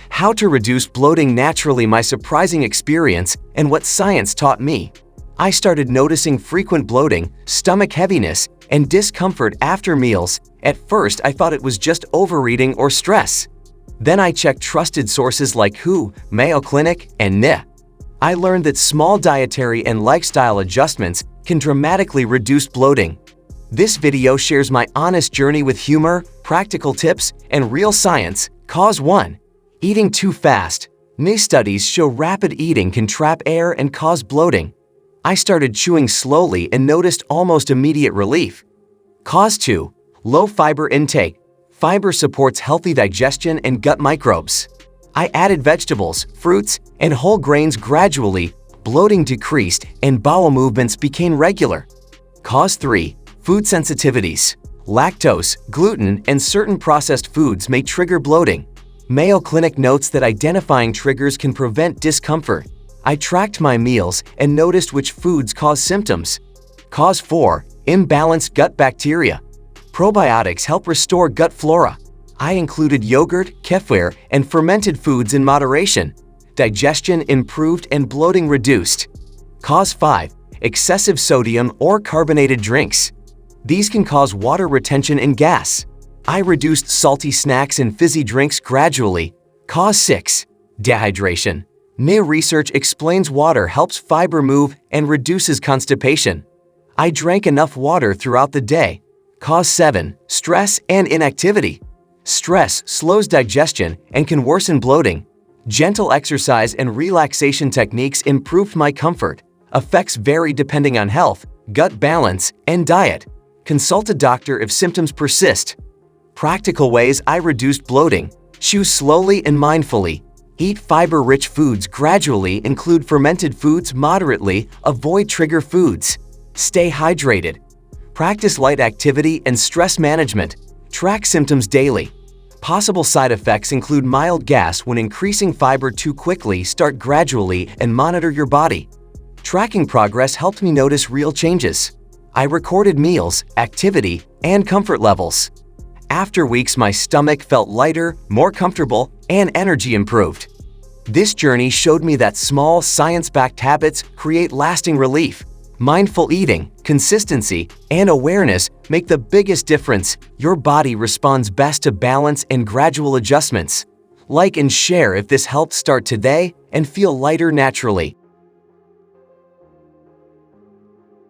how to reduce bloating naturally, my surprising experience, and what science taught me. I started noticing frequent bloating, stomach heaviness, and discomfort after meals. At first, I thought it was just overeating or stress. Then I checked trusted sources like WHO, Mayo Clinic, and NIH. I learned that small dietary and lifestyle adjustments can dramatically reduce bloating. This video shares my honest journey with humor, practical tips, and real science. Cause 1. Eating too fast. New studies show rapid eating can trap air and cause bloating. I started chewing slowly and noticed almost immediate relief. Cause 2. Low fiber intake. Fiber supports healthy digestion and gut microbes. I added vegetables, fruits, and whole grains gradually. Bloating decreased and bowel movements became regular. Cause 3. Food sensitivities. Lactose, gluten, and certain processed foods may trigger bloating. Mayo Clinic notes that identifying triggers can prevent discomfort. I tracked my meals and noticed which foods cause symptoms. Cause 4. Imbalanced gut bacteria. Probiotics help restore gut flora. I included yogurt, kefir, and fermented foods in moderation. Digestion improved and bloating reduced. Cause 5. Excessive sodium or carbonated drinks. These can cause water retention and gas. I reduced salty snacks and fizzy drinks gradually. Cause 6. Dehydration. New research explains water helps fiber move and reduces constipation. I drank enough water throughout the day. Cause 7. Stress and inactivity. Stress slows digestion and can worsen bloating. Gentle exercise and relaxation techniques improved my comfort. Effects vary depending on health, gut balance, and diet. Consult a doctor if symptoms persist. Practical ways I reduced bloating. Chew slowly and mindfully. Eat fiber-rich foods gradually. Include fermented foods moderately. Avoid trigger foods. Stay hydrated. Practice light activity and stress management. Track symptoms daily. Possible side effects include mild gas when increasing fiber too quickly. Start gradually and monitor your body. Tracking progress helped me notice real changes. I recorded meals, activity, and comfort levels. After weeks, my stomach felt lighter, more comfortable, and energy improved. This journey showed me that small, science-backed habits create lasting relief. Mindful eating, consistency, and awareness make the biggest difference. Your body responds best to balance and gradual adjustments. Like and share if this helped. Start today and feel lighter naturally.